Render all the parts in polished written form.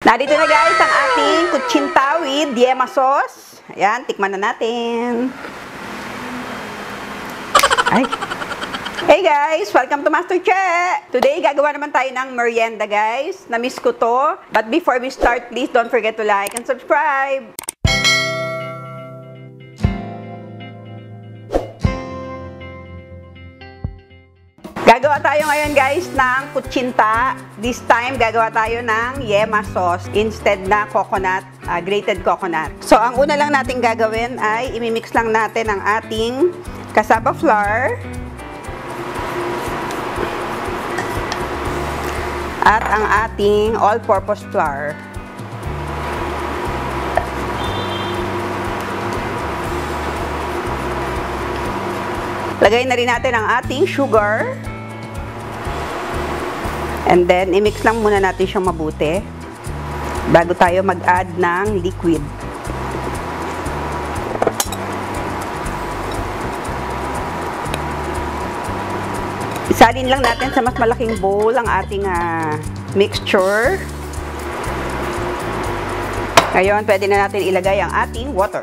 Narito na guys ang ating kutsinta with yema sauce. Ayan, tikman na natin. Ay. Hey guys! Welcome to Master Che! Today, gagawa naman tayo ng merienda guys. Na-miss ko to. But before we start, please don't forget to like and subscribe. Gagawa tayo ngayon guys ng kutsinta. This time, gagawa tayo ng yema sauce instead na coconut, grated coconut. So, ang una lang natin gagawin ay imimix lang natin ang ating cassava flour at ang ating all-purpose flour. Lagay na rin natin ang ating sugar. And then, i-mix lang muna natin siyang mabuti bago tayo mag-add ng liquid. Isalin lang natin sa mas malaking bowl ang ating mixture. Ngayon, pwede na natin ilagay ang ating water.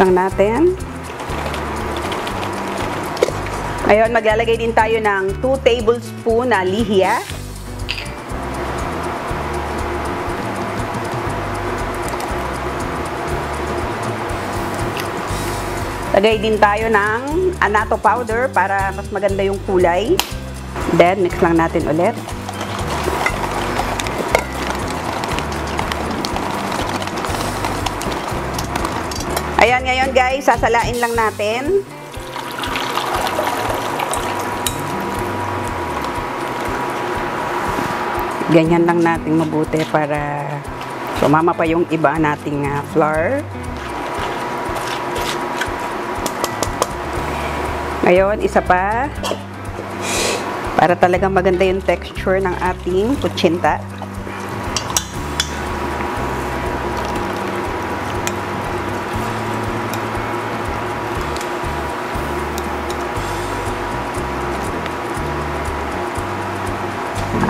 Lang natin. Ngayon, maglalagay din tayo ng 2 tablespoon na lihia. Lagay din tayo ng annatto powder para mas maganda yung kulay. Then, mix lang natin ulit. Ayan, ngayon guys, sasalain lang natin. Ganyan lang natin mabuti para sumama pa yung iba nating flour. Ngayon, isa pa. Para talagang maganda yung texture ng ating kutsinta.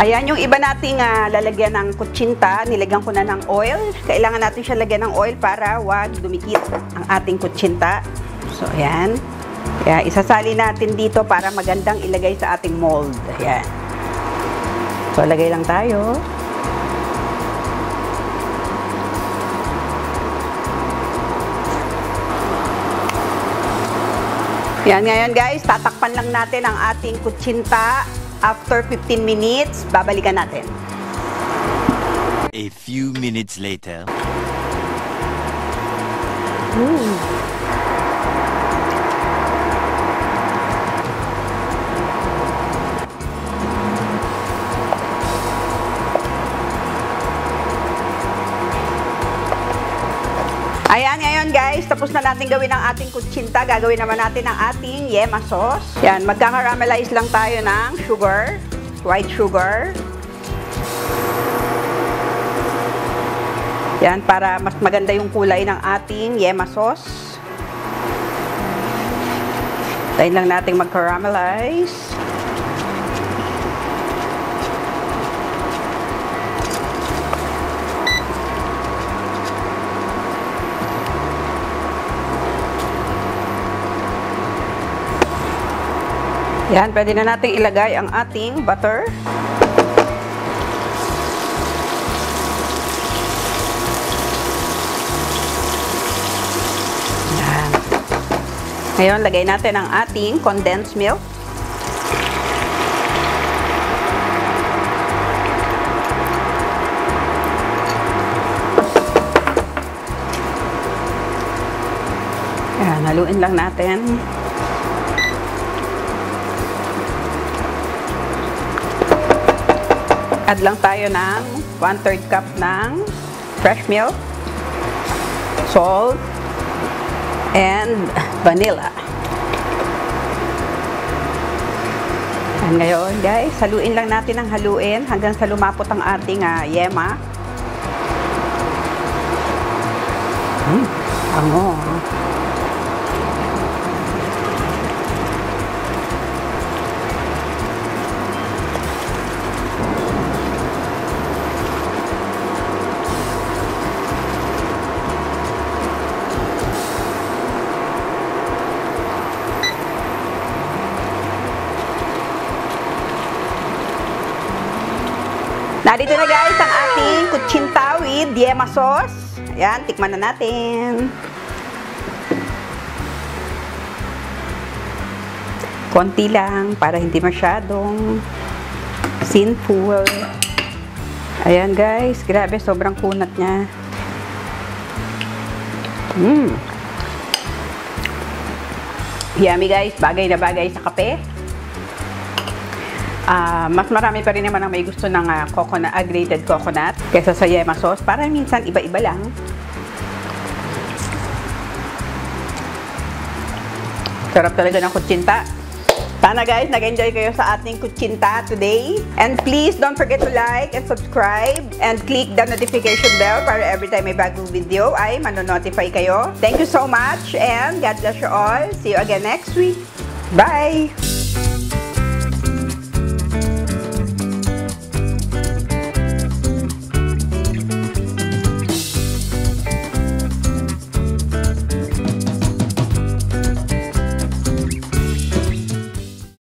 Ayan, yung iba nating lalagyan ng kutsinta, nilagyan ko na ng oil. Kailangan natin siya lagyan ng oil para wag dumikit ang ating kutsinta. So, ayan. Kaya isasali natin dito para magandang ilagay sa ating mold. Ayan. So, lagay lang tayo. Ayan, ngayon guys, tatakpan lang natin ang ating kutsinta. After 15 minutes, babalikan natin. A few minutes later. Ayan, ngayon guys, tapos na natin gawin ang ating kutsinta. Gagawin naman natin ang ating yema sauce. Yan, magkakaramelize lang tayo ng sugar, white sugar. Yan, para mas maganda yung kulay ng ating yema sauce. Tayo lang natin mag-caramelize. Yan, pwede na natin ilagay ang ating butter. Yan. Ngayon, lagay natin ang ating condensed milk. Yan, haluin lang natin. Add lang tayo ng 1/3 cup ng fresh milk, salt, and vanilla. And ngayon guys, haluin lang natin ang haluin hanggang sa lumapot ang ating yema. Ano? Narito na guys ang ating kutsinta with yema sauce. Ayan, tikman na natin. Konti lang para hindi masyadong sinful. Ayan guys, grabe, sobrang kunat niya. Yummy guys, bagay na bagay sa kape. Mas marami pa rin naman ang may gusto ng coconut, grated coconut kaysa sa yema sauce. Para minsan iba-iba lang. Sarap talaga ng kutsinta. Sana guys, nag-enjoy kayo sa ating kutsinta today. And please don't forget to like and subscribe and click the notification bell para every time may bagong video ay manonotify kayo. Thank you so much and God bless you all. See you again next week. Bye!